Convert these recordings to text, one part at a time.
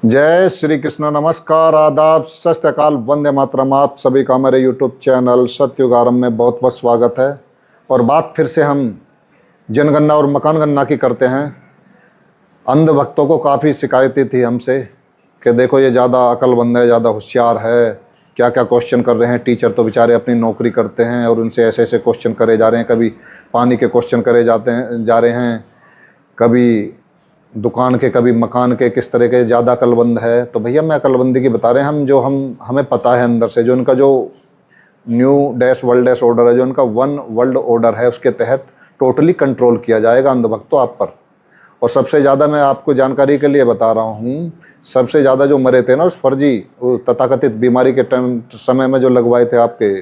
जय श्री कृष्ण, नमस्कार, आदाब, सत श्री अकाल, वंदे मातरम। आप सभी का मेरे यूट्यूब चैनल सतयुग आरंभ में बहुत बहुत स्वागत है। और बात फिर से हम जनगणना और मकान गणना की करते हैं। अंध भक्तों को काफ़ी शिकायतें थी हमसे कि देखो ये ज़्यादा अक्लमंद है, ज़्यादा होशियार है, क्या क्या क्वेश्चन कर रहे हैं। टीचर तो बेचारे अपनी नौकरी करते हैं और उनसे ऐसे ऐसे क्वेश्चन करे जा रहे हैं। कभी पानी के क्वेश्चन करे जा रहे हैं, कभी दुकान के, कभी मकान के, किस तरह के ज़्यादा अक्लमंद है। तो भैया मैं अक्लमंदी की बता रहे हैं हम, जो हमें पता है अंदर से, जो उनका जो new dash world dash order है, जो उनका वन वर्ल्ड ऑर्डर है, उसके तहत टोटली कंट्रोल किया जाएगा अंधभक्तों आप पर। और सबसे ज़्यादा मैं आपको जानकारी के लिए बता रहा हूँ, सबसे ज़्यादा जो मरे थे ना उस फर्जी तथाकथित बीमारी के समय में जो लगवाए थे आपके,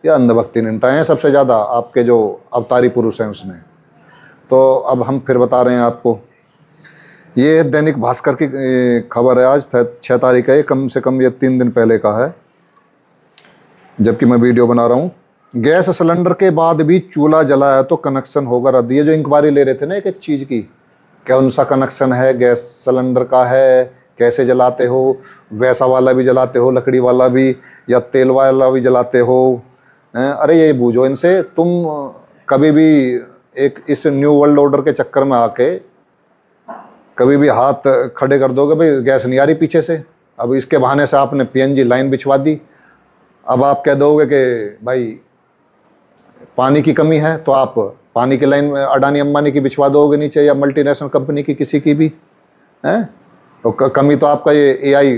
या अंधभक्ति निंटाए हैं सबसे ज़्यादा आपके जो अवतारी पुरुष हैं उसने। तो अब हम फिर बता रहे हैं आपको। ये दैनिक भास्कर की खबर है, आज 6 तारीख है, कम से कम ये 3 दिन पहले का है जबकि मैं वीडियो बना रहा हूँ। गैस सिलेंडर के बाद भी चूल्हा जलाया तो कनेक्शन होगा रद्द। ये जो इंक्वायरी ले रहे थे ना एक एक चीज़ की, क्या उनसा कनेक्शन है, गैस सिलेंडर का है, कैसे जलाते हो, वैसा वाला भी जलाते हो, लकड़ी वाला भी, या तेल वाला भी जलाते हो। अरे ये बूझो इनसे, तुम कभी भी एक इस न्यू वर्ल्ड ऑर्डर के चक्कर में आके कभी भी हाथ खड़े कर दोगे, भाई गैस नहीं आ रही पीछे से, अब इसके बहाने से आपने पीएनजी लाइन बिछवा दी। अब आप कह दोगे कि भाई पानी की कमी है, तो आप पानी की लाइन अडानी अंबानी की बिछवा दोगे नीचे, या मल्टीनेशनल कंपनी की किसी की भी हैं। तो कमी तो आपका ये एआई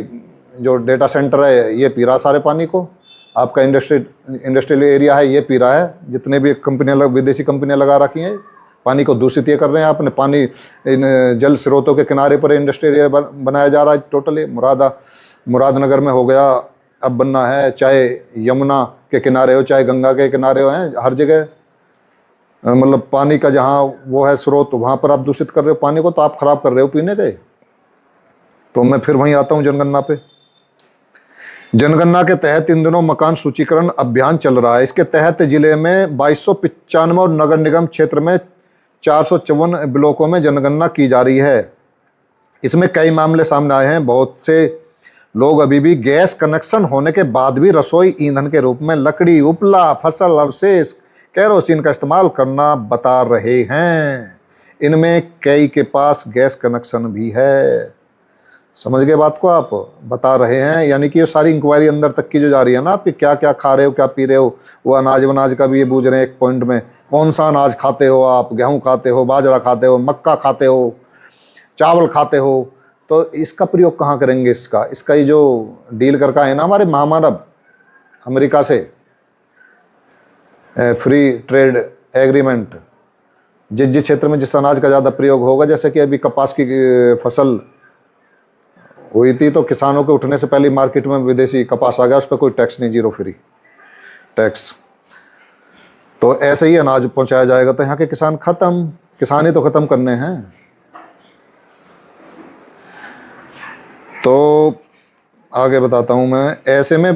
जो डेटा सेंटर है ये पी रहा सारे पानी को, आपका इंडस्ट्रियल एरिया है ये पी रहा है, जितने भी कंपनियाँ विदेशी कंपनियाँ लगा रखी हैं पानी को दूषित ये कर रहे हैं आपने। पानी इन जल स्रोतों के किनारे पर इंडस्ट्रियल एरिया बनाया जा रहा है टोटली। मुरादनगर में हो गया, अब बनना है, चाहे यमुना के किनारे हो चाहे गंगा के किनारे हो, हैं हर जगह मतलब पानी का जहाँ वो है स्रोत, वहाँ पर आप दूषित कर रहे हो पानी को, तो आप खराब कर रहे हो पीने के। तो मैं फिर वहीं आता हूँ जनगणना पे। जनगणना के तहत इन दिनों मकान सूचीकरण अभियान चल रहा है। इसके तहत जिले में 2295 और नगर निगम क्षेत्र में 454 ब्लॉकों में जनगणना की जा रही है। इसमें कई मामले सामने आए हैं। बहुत से लोग अभी भी गैस कनेक्शन होने के बाद भी रसोई ईंधन के रूप में लकड़ी, उपला, फसल अवशेष, केरोसिन का इस्तेमाल करना बता रहे हैं। इनमें कई के पास गैस कनेक्शन भी है। समझ गए बात को आप? बता रहे हैं, यानी कि ये सारी इंक्वायरी अंदर तक की जो जा रही है ना, आप क्या क्या खा रहे हो, क्या पी रहे हो, वो अनाज वनाज का भी ये पूछ रहे हैं एक पॉइंट में। कौन सा अनाज खाते हो आप, गेहूं खाते हो, बाजरा खाते हो, मक्का खाते हो, चावल खाते हो, तो इसका प्रयोग कहाँ करेंगे? इसका ये जो डील करके है ना हमारे महामानव अमेरिका से, फ्री ट्रेड एग्रीमेंट, जिस क्षेत्र में जिस अनाज का ज़्यादा प्रयोग होगा, जैसे कि अभी कपास की फसल हुई थी तो किसानों के उठने से पहले मार्केट में विदेशी कपास आ गया, उस पर कोई टैक्स नहीं, जीरो फ्री टैक्स। तो ऐसे ही अनाज पहुंचाया जाएगा, तो यहाँ के किसान खत्म, किसान ही तो खत्म करने हैं। तो आगे बताता हूं मैं। ऐसे में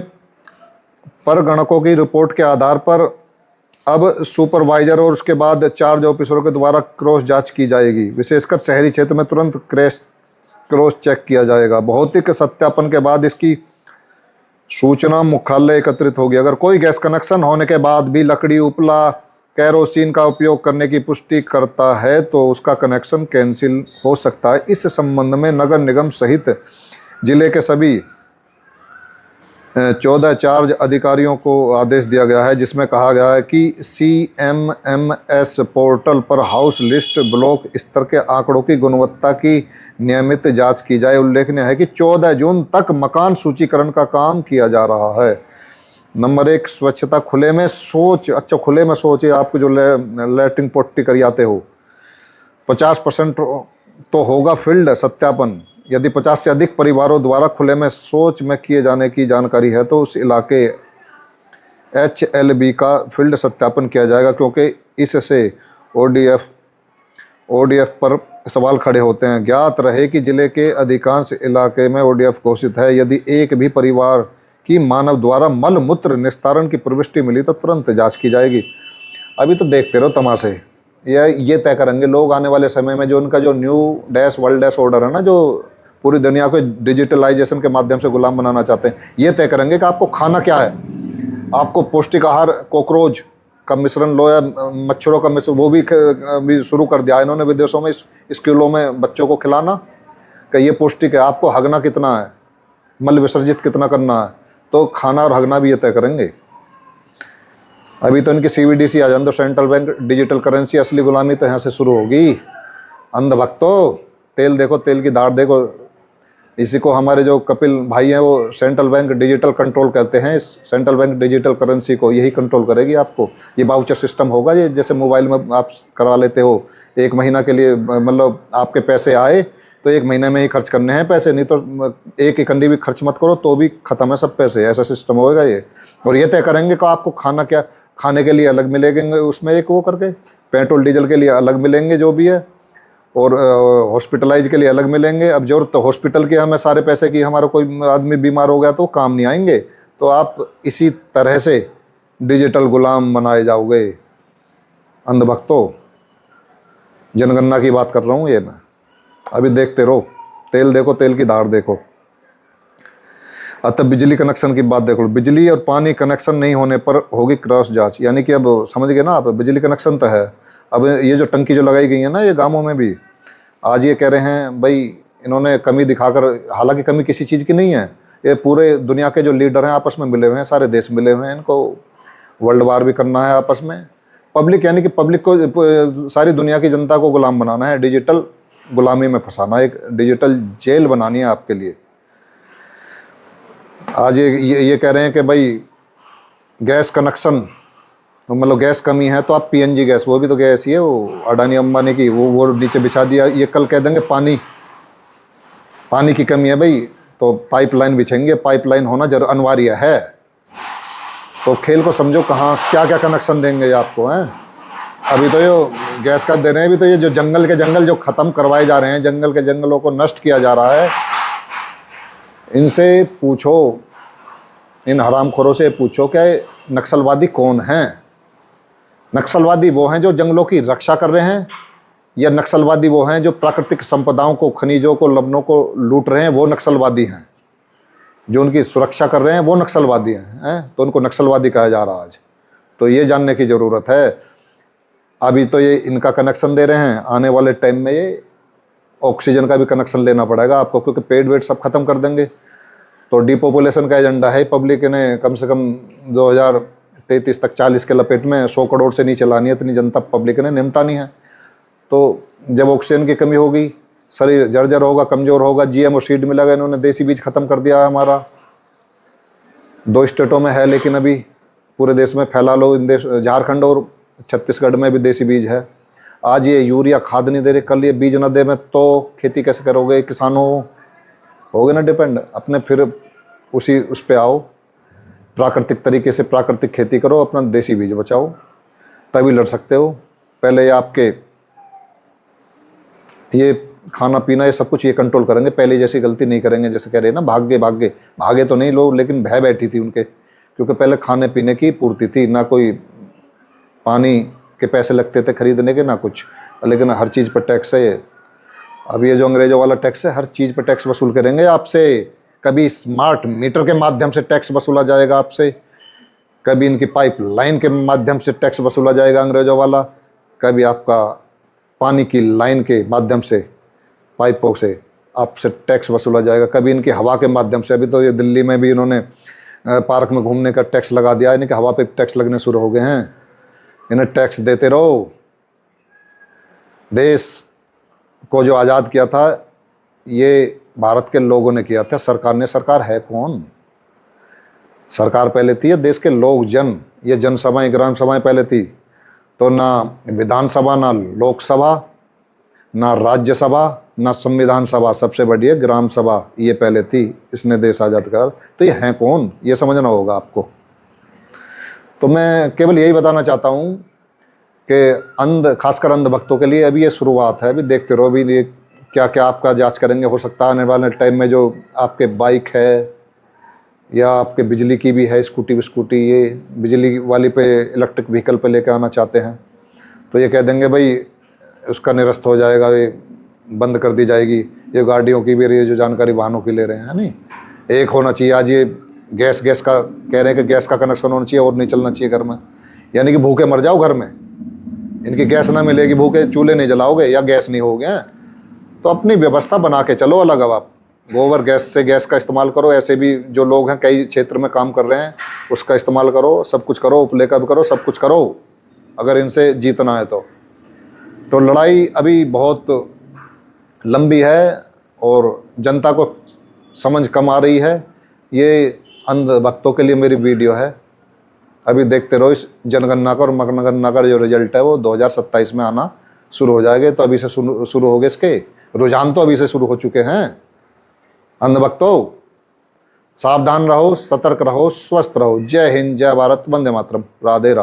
परगणकों की रिपोर्ट के आधार पर अब सुपरवाइजर और उसके बाद चार्ज ऑफिसरों के द्वारा क्रॉस जांच की जाएगी। विशेषकर शहरी क्षेत्र में तुरंत क्रॉस चेक किया जाएगा। भौतिक सत्यापन के बाद इसकी सूचना मुख्यालय एकत्रित होगी। अगर कोई गैस कनेक्शन होने के बाद भी लकड़ी, उपला, केरोसिन का उपयोग करने की पुष्टि करता है तो उसका कनेक्शन कैंसिल हो सकता है। इस संबंध में नगर निगम सहित जिले के सभी 14 चार्ज अधिकारियों को आदेश दिया गया है, जिसमें कहा गया है कि CMMS पोर्टल पर हाउस लिस्ट, ब्लॉक स्तर के आंकड़ों की गुणवत्ता की नियमित जांच की जाए। उल्लेखनीय है कि 14 जून तक मकान सूचीकरण का काम किया जा रहा है। नंबर 1, स्वच्छता। खुले में शौच। अच्छा, खुले में शौच, आपको जो लैट्रिन पोटी कर आते हो, 50% तो होगा फील्ड सत्यापन। यदि 50 से अधिक परिवारों द्वारा खुले में शौच में किए जाने की जानकारी है तो उस इलाके HLB का फील्ड सत्यापन किया जाएगा, क्योंकि इससे ODF पर सवाल खड़े होते हैं। ज्ञात रहे कि जिले के अधिकांश इलाके में ODF घोषित है। यदि एक भी परिवार की मानव द्वारा मल मूत्र निस्तारण की प्रविष्टि मिली तो तुरंत जांच की जाएगी। अभी तो देखते रहो तमाशे। ये तय करेंगे लोग आने वाले समय में, जो उनका जो new dash world dash order है ना, जो पूरी दुनिया को डिजिटलाइजेशन के माध्यम से गुलाम बनाना चाहते हैं। ये तय करेंगे कि आपको खाना क्या है। आपको पौष्टिक आहार कॉकरोच का मिश्रण लो या मच्छरों का मिश्रण, वो भी शुरू कर दिया इन्होंने विदेशों में, स्कूलों में बच्चों को खिलाना कि ये पौष्टिक है। आपको हगना कितना है, मल विसर्जित कितना करना है, तो खाना और हगना भी ये तय करेंगे। अभी तो इनकी CBDC आ जाए तो सेंट्रल बैंक डिजिटल करेंसी, असली गुलामी तो यहाँ से शुरू होगी। अंधभक्तों, तेल देखो, तेल की धार देखो। इसी को हमारे जो कपिल भाई हैं वो सेंट्रल बैंक डिजिटल कंट्रोल कहते हैं। इस सेंट्रल बैंक डिजिटल करेंसी को यही कंट्रोल करेगी आपको। ये वाउचर सिस्टम होगा, ये जैसे मोबाइल में आप करवा लेते हो, 1 महीना के लिए, मतलब आपके पैसे आए तो 1 महीने में ही खर्च करने हैं पैसे, नहीं तो एक इकंडी भी खर्च मत करो तो भी खत्म है सब पैसे। ऐसा सिस्टम होगा ये। और ये तय करेंगे कि आपको खाना क्या, खाने के लिए अलग मिलेंगे उसमें एक वो करके, पेट्रोल डीजल के लिए अलग मिलेंगे जो भी है, और हॉस्पिटलाइज के लिए अलग मिलेंगे। अब जरूरत तो हॉस्पिटल के हमें सारे पैसे की, हमारा कोई आदमी बीमार हो गया तो काम नहीं आएंगे। तो आप इसी तरह से डिजिटल गुलाम बनाए जाओगे। अंधभक्तों, जनगणना की बात कर रहा हूँ ये मैं। अभी देखते रहो, तेल देखो, तेल की धार देखो। अतः बिजली कनेक्शन की बात देखो, बिजली और पानी कनेक्शन नहीं होने पर होगी क्रॉस जांच। यानी कि अब समझ गए ना आप, बिजली कनेक्शन तो है, अब ये जो टंकी जो लगाई गई है ना ये गांवों में भी, आज ये कह रहे हैं भाई इन्होंने कमी दिखाकर, हालांकि कमी किसी चीज़ की नहीं है, ये पूरे दुनिया के जो लीडर हैं आपस में मिले हुए हैं, सारे देश मिले हुए हैं, इनको वर्ल्ड वार भी करना है आपस में। पब्लिक, यानी कि पब्लिक को, सारी दुनिया की जनता को गुलाम बनाना है, डिजिटल गुलामी में फंसाना, एक डिजिटल जेल बनानी है आपके लिए। आज ये कह रहे हैं कि भाई गैस कनेक्शन, तो मतलब गैस कमी है तो आप PNG गैस, वो भी तो गैस ही है, वो अडानी अंबानी की, वो नीचे बिछा दिया। ये कल कह देंगे पानी की कमी है भाई, तो पाइपलाइन बिछेंगे, पाइपलाइन होना जरूर अनिवार्य है। तो खेल को समझो, कहाँ क्या क्या कनेक्शन देंगे आपको हैं। अभी तो ये गैस का दे रहे हैं, अभी तो ये जो जंगल के जंगल जो ख़त्म करवाए जा रहे हैं, जंगल के जंगलों को नष्ट किया जा रहा है, इनसे पूछो, इन हरामखोरों से पूछो क्या नक्सलवादी कौन हैं। नक्सलवादी वो हैं जो जंगलों की रक्षा कर रहे हैं, या नक्सलवादी वो हैं जो प्राकृतिक संपदाओं को, खनिजों को, लवणों को लूट रहे हैं, वो नक्सलवादी हैं। जो उनकी सुरक्षा कर रहे हैं वो नक्सलवादी हैं, तो उनको नक्सलवादी कहा जा रहा है आज। तो ये जानने की ज़रूरत है। अभी तो ये इनका कनेक्शन दे रहे हैं, आने वाले टाइम में ये ऑक्सीजन का भी कनेक्शन लेना पड़ेगा आपको, क्योंकि पेड़ वेड सब खत्म कर देंगे। तो डिपॉपुलेशन का एजेंडा है, पब्लिक ने कम से कम 2033 तक 40 के लपेट में 100 करोड़ से नीचे लानी है, इतनी जनता पब्लिक ने निपटानी है। तो जब ऑक्सीजन की कमी होगी, शरीर जर्जर होगा, कमज़ोर होगा, GMO सीड मिलेगा, इन्होंने देसी बीज खत्म कर दिया है हमारा। 2 स्टेटों में है, लेकिन अभी पूरे देश में फैला लो, इन देश झारखंड और छत्तीसगढ़ में भी देसी बीज है। आज ये यूरिया खाद नहीं दे रहे, कल ये बीज न दे में तो खेती कैसे करोगे किसानों, होगे ना डिपेंड अपने। फिर उस पे आओ, प्राकृतिक तरीके से प्राकृतिक खेती करो, अपना देसी बीज बचाओ, तभी लड़ सकते हो। पहले आपके ये खाना पीना, ये सब कुछ ये कंट्रोल करेंगे, पहले जैसी गलती नहीं करेंगे। जैसे कह रहे हैं ना, भागे तो नहीं लोग, लेकिन भय बैठी थी उनके, क्योंकि पहले खाने पीने की पूर्ति थी, ना कोई पानी के पैसे लगते थे खरीदने के, ना कुछ, लेकिन हर चीज़ पर टैक्स है। अब ये जो अंग्रेजों वाला टैक्स है, हर चीज़ पर टैक्स वसूल करेंगे आपसे। कभी स्मार्ट मीटर के माध्यम से टैक्स वसूला जाएगा आपसे, कभी इनकी पाइप लाइन के माध्यम से टैक्स वसूला जाएगा अंग्रेजों वाला, कभी आपका पानी की लाइन के माध्यम से, पाइपों से आपसे टैक्स वसूला जाएगा, कभी इनकी हवा के माध्यम से। अभी तो ये दिल्ली में भी इन्होंने पार्क में घूमने का टैक्स लगा दिया, इनके हवा पे टैक्स लगने शुरू हो गए हैं। इन्हें टैक्स देते रहो। देश को जो आज़ाद किया था ये भारत के लोगों ने किया था, सरकार ने। सरकार है कौन? सरकार पहले थी देश के लोग, जन। ये जनसभाएं, ग्राम सभाएं पहले थी। तो ना विधानसभा, ना लोकसभा, ना राज्यसभा, ना संविधान सभा, सबसे बड़ी है ग्राम सभा, ये पहले थी। इसने देश आज़ाद करा। तो ये हैं कौन, ये समझना होगा आपको। तो मैं केवल यही बताना चाहता हूँ कि खासकर अंध भक्तों के लिए अभी ये शुरुआत है। अभी देखते रहो, अभी ये क्या क्या आपका जांच करेंगे। हो सकता है आने वाले टाइम में जो आपके बाइक है या आपके बिजली की भी है, स्कूटी, ये बिजली वाली पे, इलेक्ट्रिक व्हीकल पे लेके आना चाहते हैं, तो ये कह देंगे भाई उसका निरस्त हो जाएगा, ये बंद कर दी जाएगी। ये गाड़ियों की भी ये जो जानकारी वाहनों की ले रहे हैं, है नहीं। एक होना चाहिए आज ये गैस का कह रहे हैं कि गैस का कनेक्शन होना चाहिए और नहीं चलना चाहिए घर में, यानी कि भूखे मर जाओ घर में, इनकी गैस ना मिलेगी, भूखे चूल्हे नहीं जलाओगे या गैस नहीं होगे। तो अपनी व्यवस्था बना के चलो अलग। अब आप गोबर गैस से गैस का इस्तेमाल करो, ऐसे भी जो लोग हैं कई क्षेत्र में काम कर रहे हैं उसका इस्तेमाल करो, सब कुछ करो, उपले का भी करो, सब कुछ करो अगर इनसे जीतना है तो लड़ाई अभी बहुत लंबी है और जनता को समझ कम आ रही है। ये अंध भक्तों के लिए मेरी वीडियो है। अभी देखते रहो इस जनगणना का और मतगणना का जो रिजल्ट है वो 2027 में आना शुरू हो जाएगा। तो अभी से शुरू हो गए, इसके रुझान तो अभी से शुरू हो चुके हैं। अंध भक्तों, सावधान रहो, सतर्क रहो, स्वस्थ रहो। जय हिंद, जय भारत, वंदे मातरम, राधे राधे।